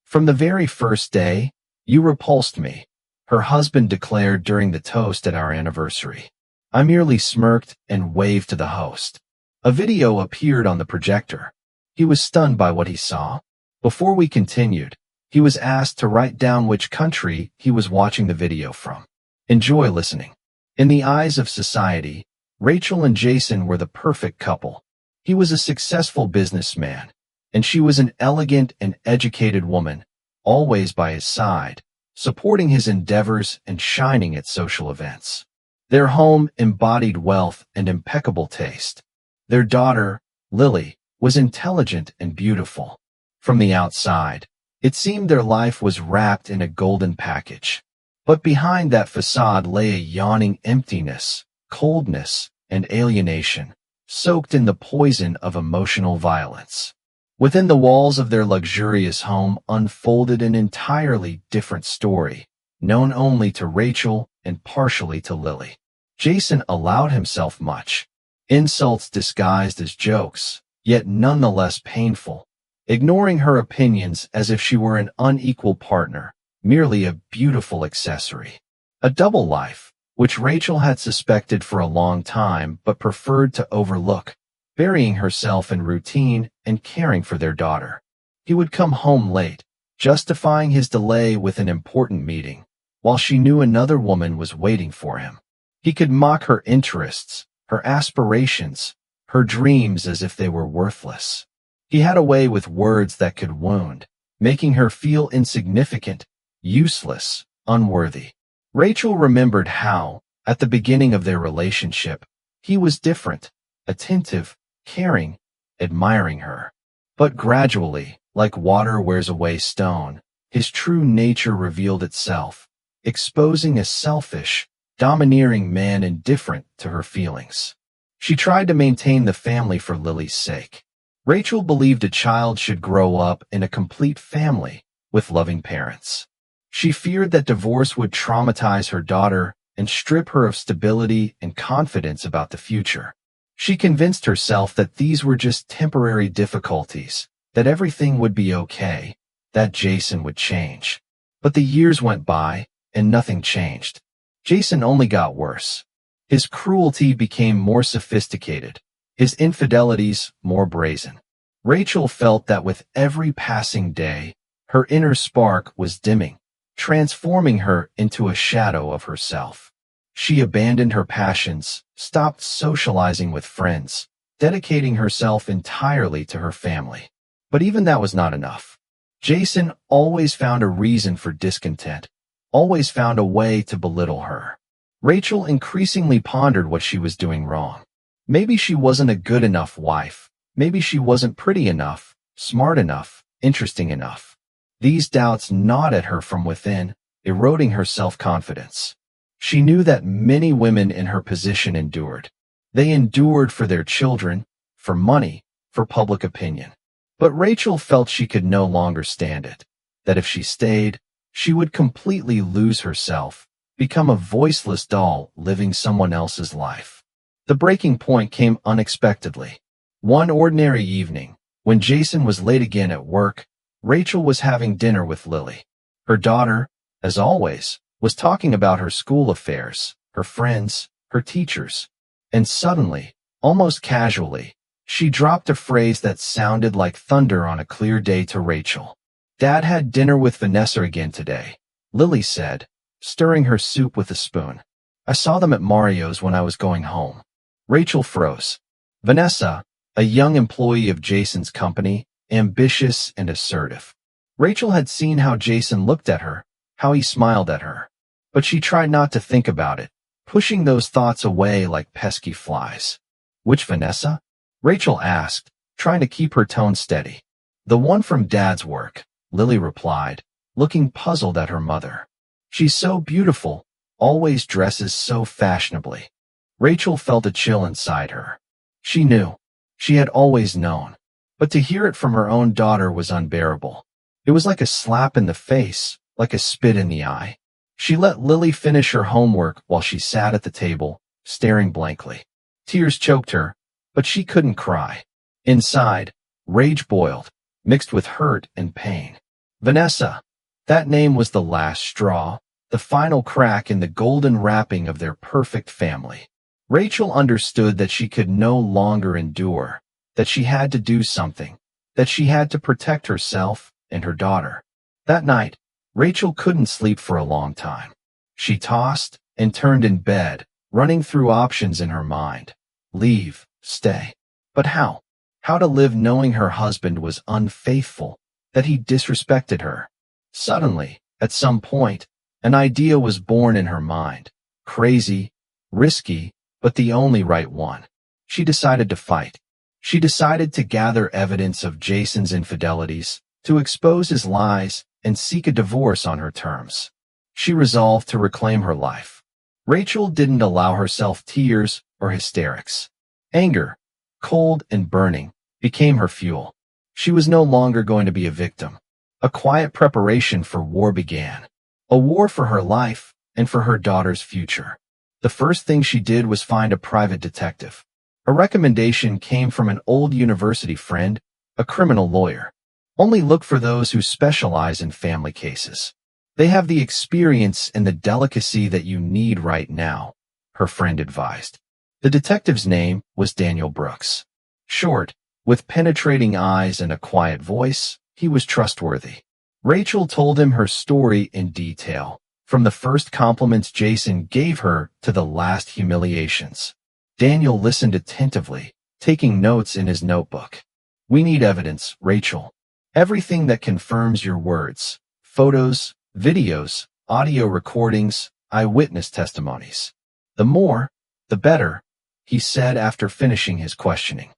From the very first day, you repulsed me, her husband declared during the toast at our anniversary. I merely smirked and waved to the host. A video appeared on the projector. He was stunned by what he saw. Before we continued, he was asked to write down which country he was watching the video from. Enjoy listening. In the eyes of society, Rachel and Jason were the perfect couple. He was a successful businessman, and she was an elegant and educated woman, always by his side, supporting his endeavors and shining at social events. Their home embodied wealth and impeccable taste. Their daughter, Lily, was intelligent and beautiful. From the outside, it seemed their life was wrapped in a golden package. But behind that facade lay a yawning emptiness, coldness, and alienation, soaked in the poison of emotional violence. Within the walls of their luxurious home unfolded an entirely different story, known only to Rachel and partially to Lily. Jason allowed himself much. Insults disguised as jokes, yet nonetheless painful, ignoring her opinions as if she were an unequal partner, merely a beautiful accessory. A double life, which Rachel had suspected for a long time but preferred to overlook, burying herself in routine and caring for their daughter. He would come home late, justifying his delay with an important meeting, while she knew another woman was waiting for him. He could mock her interests, her aspirations, her dreams as if they were worthless. He had a way with words that could wound, making her feel insignificant, useless, unworthy. Rachel remembered how, at the beginning of their relationship, he was different, attentive, caring, admiring her. But gradually, like water wears away stone, his true nature revealed itself, exposing a selfish, domineering man indifferent to her feelings. She tried to maintain the family for Lily's sake. Rachel believed a child should grow up in a complete family with loving parents. She feared that divorce would traumatize her daughter and strip her of stability and confidence about the future. She convinced herself that these were just temporary difficulties, that everything would be okay, that Jason would change. But the years went by, and nothing changed. Jason only got worse. His cruelty became more sophisticated, his infidelities more brazen. Rachel felt that with every passing day, her inner spark was dimming, transforming her into a shadow of herself. She abandoned her passions, stopped socializing with friends, dedicating herself entirely to her family. But even that was not enough. Jason always found a reason for discontent, always found a way to belittle her. Rachel increasingly pondered what she was doing wrong. Maybe she wasn't a good enough wife. Maybe she wasn't pretty enough, smart enough, interesting enough. These doubts gnawed at her from within, eroding her self-confidence. She knew that many women in her position endured. They endured for their children, for money, for public opinion. But Rachel felt she could no longer stand it, that if she stayed, she would completely lose herself, become a voiceless doll living someone else's life. The breaking point came unexpectedly. One ordinary evening, when Jason was late again at work, Rachel was having dinner with Lily. Her daughter, as always, was talking about her school affairs, her friends, her teachers. And suddenly, almost casually, she dropped a phrase that sounded like thunder on a clear day to Rachel. "Dad had dinner with Vanessa again today," Lily said, stirring her soup with a spoon. "I saw them at Mario's when I was going home." Rachel froze. Vanessa, a young employee of Jason's company, ambitious and assertive. Rachel had seen how Jason looked at her, how he smiled at her. But she tried not to think about it, pushing those thoughts away like pesky flies. "Which Vanessa?" Rachel asked, trying to keep her tone steady. "The one from Dad's work," Lily replied, looking puzzled at her mother. "She's so beautiful, always dresses so fashionably." Rachel felt a chill inside her. She knew. She had always known. But to hear it from her own daughter was unbearable. It was like a slap in the face, like a spit in the eye. She let Lily finish her homework while she sat at the table, staring blankly. Tears choked her, but she couldn't cry. Inside, rage boiled, mixed with hurt and pain. Vanessa. That name was the last straw, the final crack in the golden wrapping of their perfect family. Rachel understood that she could no longer endure, that she had to do something, that she had to protect herself and her daughter. That night, Rachel couldn't sleep for a long time. She tossed and turned in bed, running through options in her mind. Leave, stay. But how? How to live knowing her husband was unfaithful, that he disrespected her. Suddenly, at some point, an idea was born in her mind. Crazy, risky, but the only right one. She decided to fight. She decided to gather evidence of Jason's infidelities, to expose his lies, and seek a divorce on her terms. She resolved to reclaim her life. Rachel didn't allow herself tears or hysterics. Anger, cold and burning, became her fuel. She was no longer going to be a victim. A quiet preparation for war began. A war for her life and for her daughter's future. The first thing she did was find a private detective. A recommendation came from an old university friend, a criminal lawyer. Only look for those who specialize in family cases. They have the experience and the delicacy that you need right now, her friend advised. The detective's name was Daniel Brooks. Short, with penetrating eyes and a quiet voice, he was trustworthy. Rachel told him her story in detail, from the first compliments Jason gave her to the last humiliations. Daniel listened attentively, taking notes in his notebook. We need evidence, Rachel. Everything that confirms your words. Photos, videos, audio recordings, eyewitness testimonies. The more, the better, he said after finishing his questioning.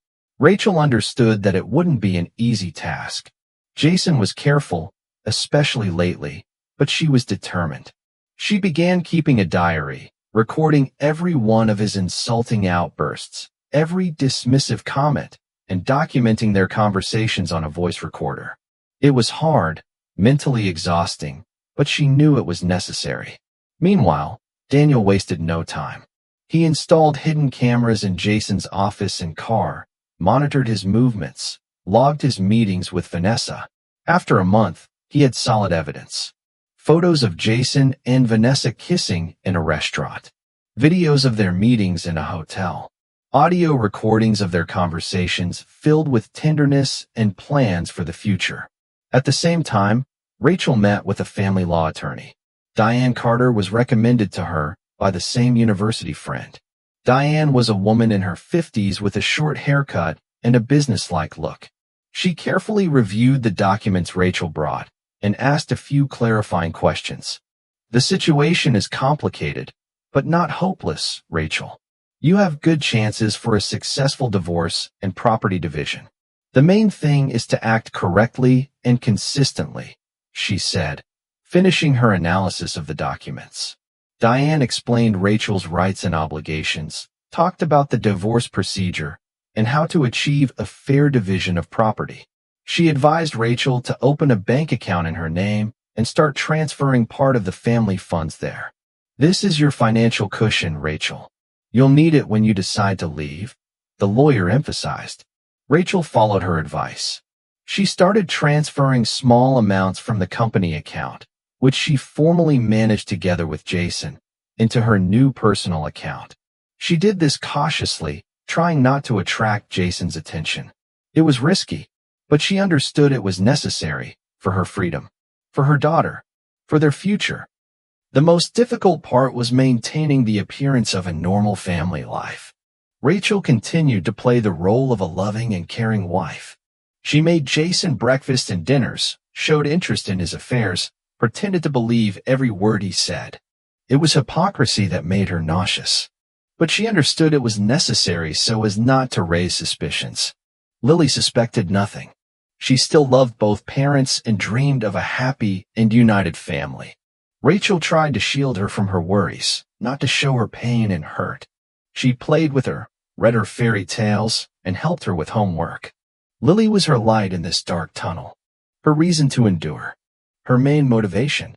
Rachel understood that it wouldn't be an easy task. Jason was careful, especially lately, but she was determined. She began keeping a diary, recording every one of his insulting outbursts, every dismissive comment, and documenting their conversations on a voice recorder. It was hard, mentally exhausting, but she knew it was necessary. Meanwhile, Daniel wasted no time. He installed hidden cameras in Jason's office and car, monitored his movements, logged his meetings with Vanessa. After a month, he had solid evidence. Photos of Jason and Vanessa kissing in a restaurant. Videos of their meetings in a hotel. Audio recordings of their conversations filled with tenderness and plans for the future. At the same time, Rachel met with a family law attorney. Diane Carter was recommended to her by the same university friend. Diane was a woman in her 50s with a short haircut and a businesslike look. She carefully reviewed the documents Rachel brought and asked a few clarifying questions. The situation is complicated, but not hopeless, Rachel. You have good chances for a successful divorce and property division. The main thing is to act correctly and consistently, she said, finishing her analysis of the documents. Diane explained Rachel's rights and obligations, talked about the divorce procedure, and how to achieve a fair division of property. She advised Rachel to open a bank account in her name and start transferring part of the family funds there. This is your financial cushion, Rachel. You'll need it when you decide to leave, the lawyer emphasized. Rachel followed her advice. She started transferring small amounts from the company account, which she formally managed together with Jason, into her new personal account. She did this cautiously, trying not to attract Jason's attention. It was risky, but she understood it was necessary for her freedom, for her daughter, for their future. The most difficult part was maintaining the appearance of a normal family life. Rachel continued to play the role of a loving and caring wife. She made Jason breakfast and dinners, showed interest in his affairs, pretended to believe every word he said. It was hypocrisy that made her nauseous. But she understood it was necessary so as not to raise suspicions. Lily suspected nothing. She still loved both parents and dreamed of a happy and united family. Rachel tried to shield her from her worries, not to show her pain and hurt. She played with her, read her fairy tales, and helped her with homework. Lily was her light in this dark tunnel, her reason to endure, her main motivation.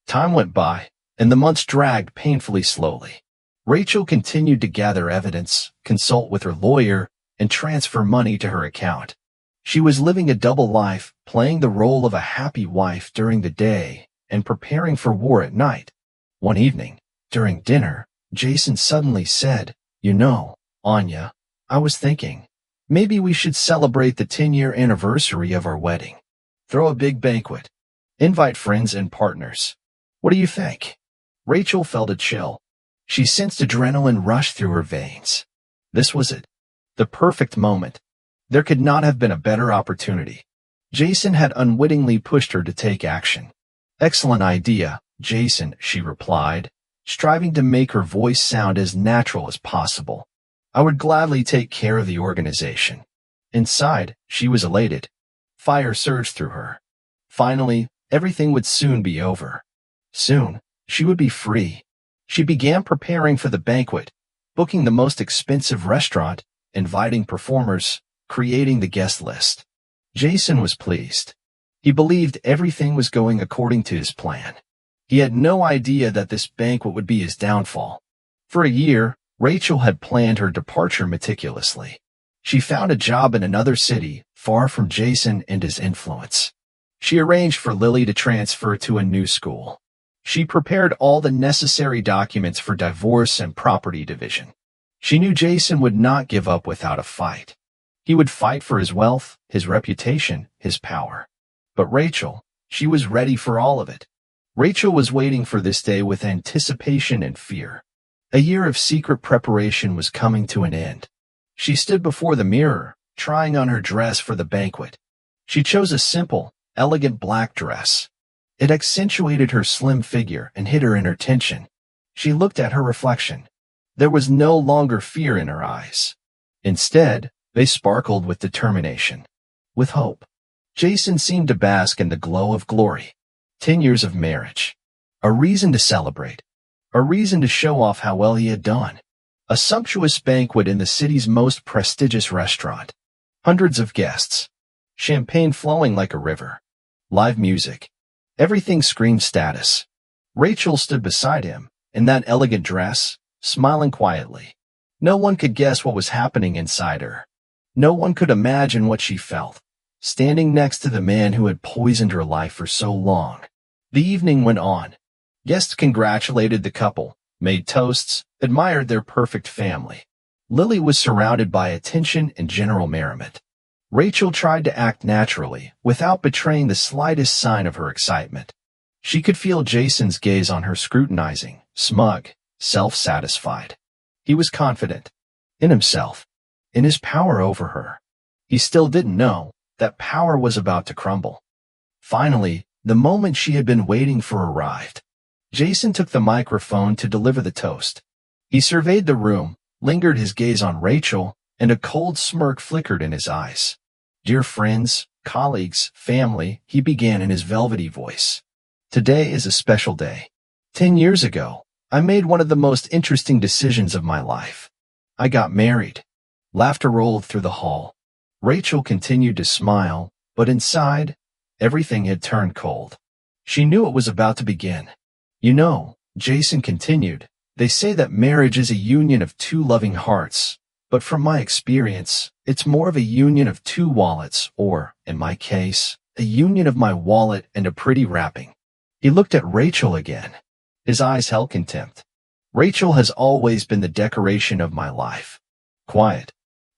Time went by, and the months dragged painfully slowly. Rachel continued to gather evidence, consult with her lawyer, and transfer money to her account. She was living a double life, playing the role of a happy wife during the day and preparing for war at night. One evening, during dinner, Jason suddenly said, "You know, Anya, I was thinking, maybe we should celebrate the 10-year anniversary of our wedding. Throw a big banquet. Invite friends and partners. What do you think?" Rachel felt a chill. She sensed adrenaline rush through her veins. This was it. The perfect moment. There could not have been a better opportunity. Jason had unwittingly pushed her to take action. "Excellent idea, Jason," she replied, striving to make her voice sound as natural as possible. "I would gladly take care of the organization." Inside, she was elated. Fire surged through her. Finally, everything would soon be over. Soon, she would be free. She began preparing for the banquet, booking the most expensive restaurant, inviting performers, creating the guest list. Jason was pleased. He believed everything was going according to his plan. He had no idea that this banquet would be his downfall. For a year, Rachel had planned her departure meticulously. She found a job in another city, far from Jason and his influence. She arranged for Lily to transfer to a new school. She prepared all the necessary documents for divorce and property division. She knew Jason would not give up without a fight. He would fight for his wealth, his reputation, his power. But Rachel, she was ready for all of it. Rachel was waiting for this day with anticipation and fear. A year of secret preparation was coming to an end. She stood before the mirror, trying on her dress for the banquet. She chose a simple, elegant black dress. It accentuated her slim figure and hid her inner tension. She looked at her reflection. There was no longer fear in her eyes. Instead, they sparkled with determination, with hope. Jason seemed to bask in the glow of glory. 10 years of marriage. A reason to celebrate. A reason to show off how well he had done. A sumptuous banquet in the city's most prestigious restaurant. Hundreds of guests. Champagne flowing like a river. Live music. Everything screamed status. Rachel stood beside him, in that elegant dress, smiling quietly. No one could guess what was happening inside her. No one could imagine what she felt, standing next to the man who had poisoned her life for so long. The evening went on. Guests congratulated the couple, made toasts, admired their perfect family. Lily was surrounded by attention and general merriment. Rachel tried to act naturally, without betraying the slightest sign of her excitement. She could feel Jason's gaze on her, scrutinizing, smug, self-satisfied. He was confident. In himself. In his power over her. He still didn't know that power was about to crumble. Finally, the moment she had been waiting for arrived. Jason took the microphone to deliver the toast. He surveyed the room, lingered his gaze on Rachel, and a cold smirk flickered in his eyes. "Dear friends, colleagues, family," he began in his velvety voice. "Today is a special day. 10 years ago, I made one of the most interesting decisions of my life. I got married." Laughter rolled through the hall. Rachel continued to smile, but inside, everything had turned cold. She knew it was about to begin. "You know," Jason continued, "they say that marriage is a union of two loving hearts. But from my experience, it's more of a union of two wallets, or, in my case, a union of my wallet and a pretty wrapping." He looked at Rachel again. His eyes held contempt. "Rachel has always been the decoration of my life. Quiet.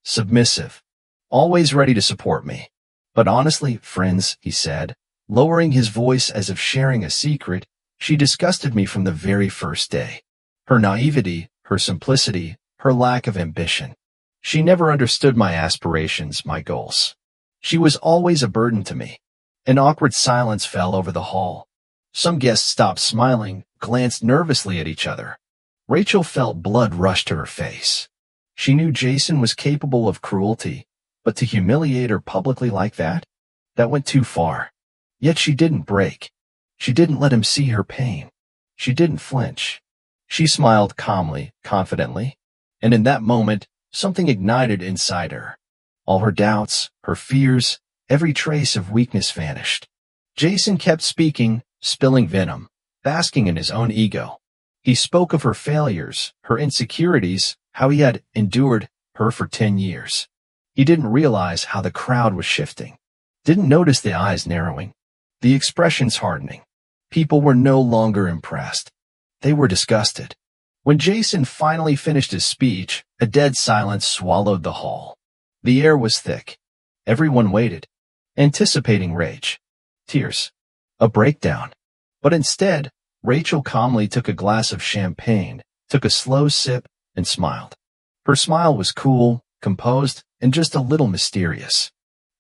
Submissive. Always ready to support me. But honestly, friends," he said, lowering his voice as if sharing a secret, "she disgusted me from the very first day. Her naivety, her simplicity, her lack of ambition. She never understood my aspirations, my goals. She was always a burden to me." An awkward silence fell over the hall. Some guests stopped smiling, glanced nervously at each other. Rachel felt blood rush to her face. She knew Jason was capable of cruelty, but to humiliate her publicly like that went too far. Yet she didn't break. She didn't let him see her pain. She didn't flinch. She smiled calmly, confidently, and in that moment, something ignited inside her. All her doubts, her fears, every trace of weakness vanished. Jason kept speaking, spilling venom, basking in his own ego. He spoke of her failures, her insecurities, how he had endured her for 10 years. He didn't realize how the crowd was shifting. Didn't notice the eyes narrowing, the expressions hardening. People were no longer impressed. They were disgusted. When Jason finally finished his speech, a dead silence swallowed the hall. The air was thick. Everyone waited, anticipating rage, tears, a breakdown. But instead, Rachel calmly took a glass of champagne, took a slow sip, and smiled. Her smile was cool, composed, and just a little mysterious.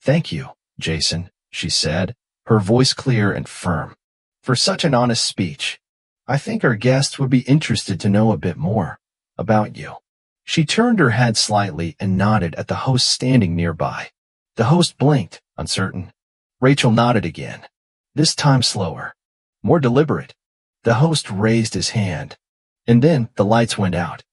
"Thank you, Jason," she said, her voice clear and firm, "for such an honest speech. I think our guests would be interested to know a bit more about you." She turned her head slightly and nodded at the host standing nearby. The host blinked, uncertain. Rachel nodded again, this time slower, more deliberate. The host raised his hand, and then the lights went out.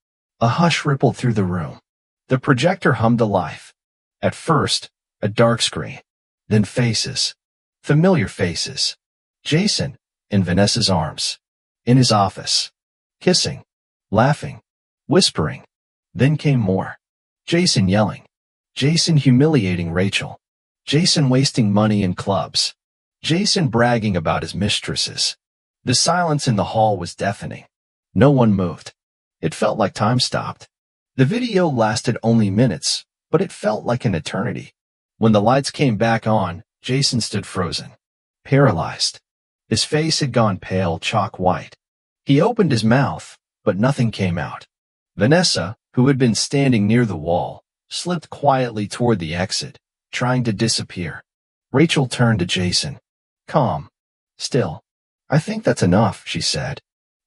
A hush rippled through the room. The projector hummed to life. At first, a dark screen, then faces, familiar faces. Jason, in Vanessa's arms, in his office, kissing, laughing, whispering. Then came more. Jason yelling. Jason humiliating Rachel. Jason wasting money in clubs. Jason bragging about his mistresses. The silence in the hall was deafening. No one moved. It felt like time stopped. The video lasted only minutes, but it felt like an eternity. When the lights came back on, Jason stood frozen, paralyzed. His face had gone pale, chalk white. He opened his mouth, but nothing came out. Vanessa, who had been standing near the wall, slipped quietly toward the exit, trying to disappear. Rachel turned to Jason. Calm. Still. "I think that's enough," she said.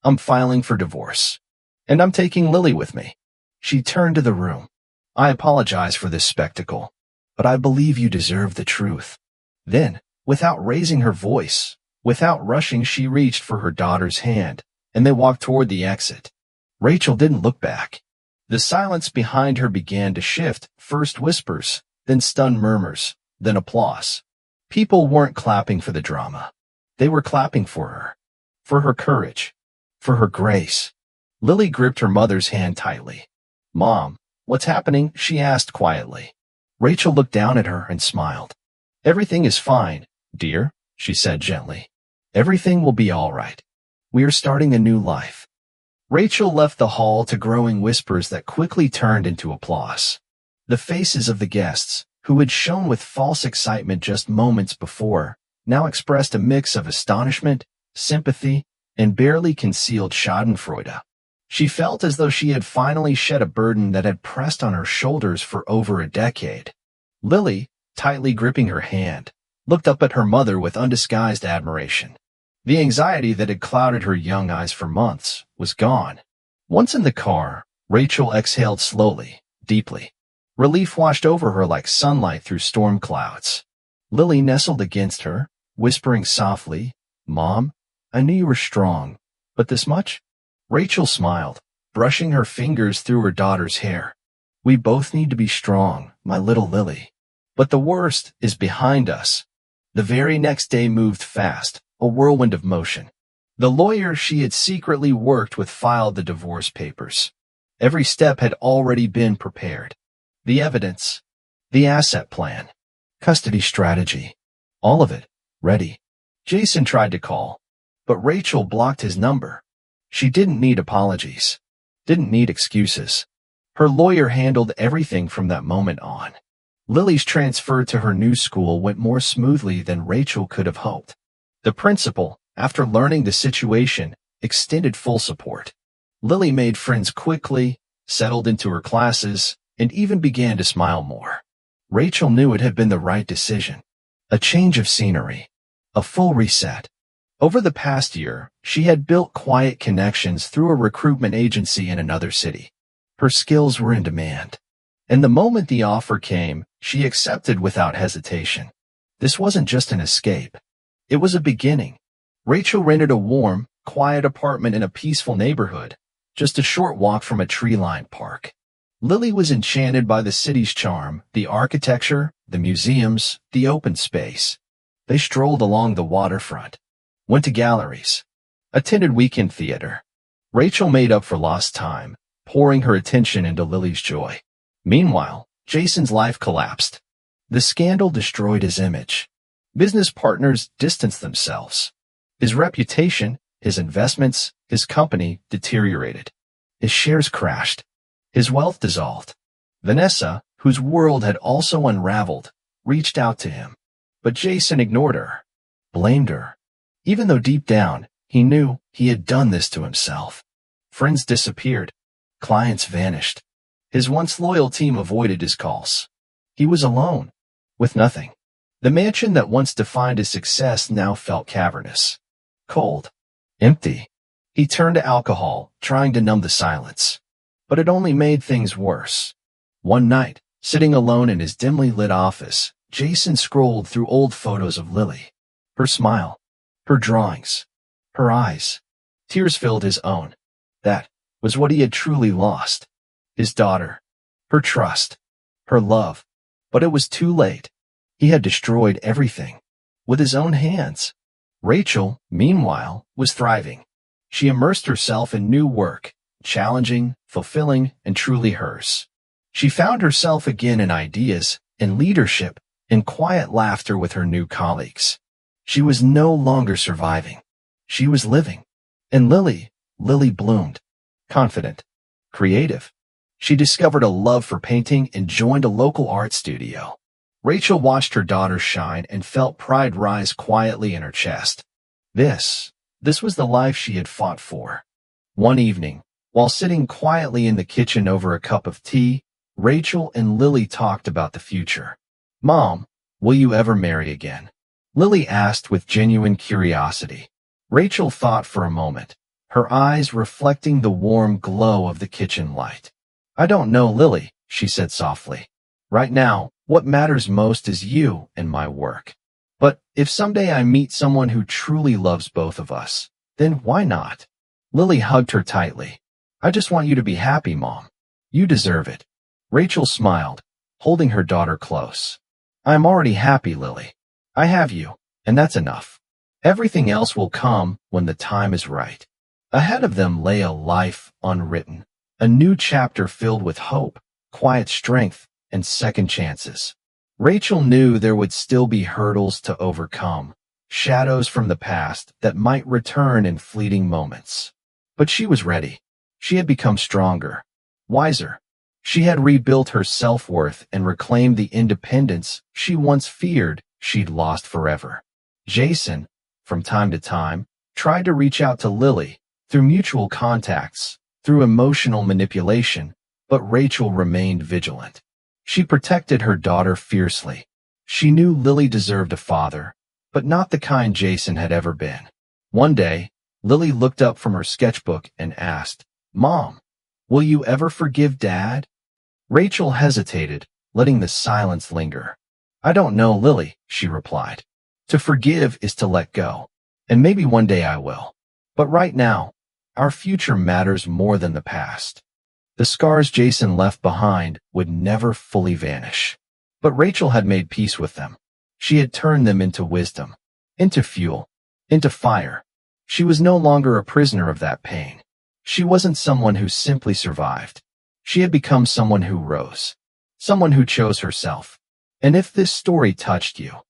"I'm filing for divorce. And I'm taking Lily with me." She turned to the room. "I apologize for this spectacle, but I believe you deserve the truth." Then, without raising her voice, without rushing, she reached for her daughter's hand, and they walked toward the exit. Rachel didn't look back. The silence behind her began to shift, first whispers, then stunned murmurs, then applause. People weren't clapping for the drama. They were clapping for her courage, for her grace. Lily gripped her mother's hand tightly. "Mom, what's happening?" she asked quietly. Rachel looked down at her and smiled. "Everything is fine, dear," she said gently. "Everything will be all right. We are starting a new life." Rachel left the hall to growing whispers that quickly turned into applause. The faces of the guests, who had shone with false excitement just moments before, now expressed a mix of astonishment, sympathy, and barely concealed schadenfreude. She felt as though she had finally shed a burden that had pressed on her shoulders for over a decade. Lily, tightly gripping her hand, looked up at her mother with undisguised admiration. The anxiety that had clouded her young eyes for months was gone. Once in the car, Rachel exhaled slowly, deeply. Relief washed over her like sunlight through storm clouds. Lily nestled against her, whispering softly, "Mom, I knew you were strong, but this much?" Rachel smiled, brushing her fingers through her daughter's hair. "We both need to be strong, my little Lily. But the worst is behind us." The very next day moved fast, a whirlwind of motion. The lawyer she had secretly worked with filed the divorce papers. Every step had already been prepared. The evidence, the asset plan, custody strategy, all of it, ready. Jason tried to call, but Rachel blocked his number. She didn't need apologies, didn't need excuses. Her lawyer handled everything from that moment on. Lily's transfer to her new school went more smoothly than Rachel could have hoped. The principal, after learning the situation, extended full support. Lily made friends quickly, settled into her classes, and even began to smile more. Rachel knew it had been the right decision. A change of scenery. A full reset. Over the past year, she had built quiet connections through a recruitment agency in another city. Her skills were in demand. And the moment the offer came, she accepted without hesitation. This wasn't just an escape. It was a beginning. Rachel rented a warm, quiet apartment in a peaceful neighborhood, just a short walk from a tree-lined park. Lily was enchanted by the city's charm, the architecture, the museums, the open space. They strolled along the waterfront, went to galleries, attended weekend theater. Rachel made up for lost time, pouring her attention into Lily's joy. Meanwhile, Jason's life collapsed. The scandal destroyed his image. Business partners distanced themselves. His reputation, his investments, his company deteriorated. His shares crashed. His wealth dissolved. Vanessa, whose world had also unraveled, reached out to him. But Jason ignored her, blamed her, even though deep down he knew he had done this to himself. Friends disappeared. Clients vanished. His once loyal team avoided his calls. He was alone, with nothing. The mansion that once defined his success now felt cavernous, cold, empty. He turned to alcohol, trying to numb the silence. But it only made things worse. One night, sitting alone in his dimly lit office, Jason scrolled through old photos of Lily. Her smile, her drawings, her eyes. Tears filled his own. That was what he had truly lost. His daughter, her trust, her love. But it was too late. He had destroyed everything. With his own hands. Rachel, meanwhile, was thriving. She immersed herself in new work, challenging, fulfilling, and truly hers. She found herself again in ideas, in leadership, in quiet laughter with her new colleagues. She was no longer surviving. She was living. And Lily bloomed. Confident. Creative. She discovered a love for painting and joined a local art studio. Rachel watched her daughter shine and felt pride rise quietly in her chest. This was the life she had fought for. One evening, while sitting quietly in the kitchen over a cup of tea, Rachel and Lily talked about the future. "Mom, will you ever marry again?" Lily asked with genuine curiosity. Rachel thought for a moment, her eyes reflecting the warm glow of the kitchen light. "I don't know, Lily," she said softly. "Right now, what matters most is you and my work. But if someday I meet someone who truly loves both of us, then why not?" Lily hugged her tightly. "I just want you to be happy, Mom. You deserve it." Rachel smiled, holding her daughter close. "I'm already happy, Lily. I have you, and that's enough. Everything else will come when the time is right." Ahead of them lay a life unwritten, a new chapter filled with hope, quiet strength, and second chances. Rachel knew there would still be hurdles to overcome, shadows from the past that might return in fleeting moments. But she was ready. She had become stronger, wiser. She had rebuilt her self-worth and reclaimed the independence she once feared she'd lost forever. Jason, from time to time, tried to reach out to Lily through mutual contacts, through emotional manipulation, but Rachel remained vigilant. She protected her daughter fiercely. She knew Lily deserved a father, but not the kind Jason had ever been. One day, Lily looked up from her sketchbook and asked, "Mom, will you ever forgive Dad?" Rachel hesitated, letting the silence linger. "I don't know, Lily," she replied. "To forgive is to let go, and maybe one day I will. But right now, our future matters more than the past." The scars Jason left behind would never fully vanish. But Rachel had made peace with them. She had turned them into wisdom, into fuel, into fire. She was no longer a prisoner of that pain. She wasn't someone who simply survived. She had become someone who rose, someone who chose herself. And if this story touched you,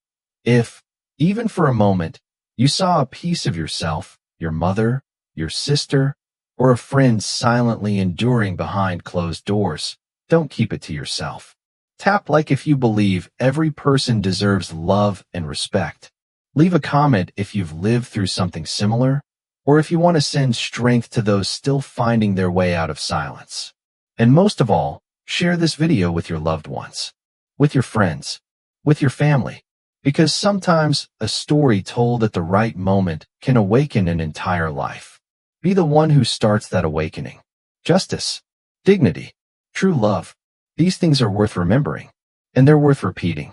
if, even for a moment, you saw a piece of yourself, your mother, your sister, or a friend silently enduring behind closed doors, don't keep it to yourself. Tap like if you believe every person deserves love and respect. Leave a comment if you've lived through something similar, or if you want to send strength to those still finding their way out of silence. And most of all, share this video with your loved ones, with your friends, with your family, because sometimes a story told at the right moment can awaken an entire life. Be the one who starts that awakening. Justice, dignity, true love, these things are worth remembering, and they're worth repeating.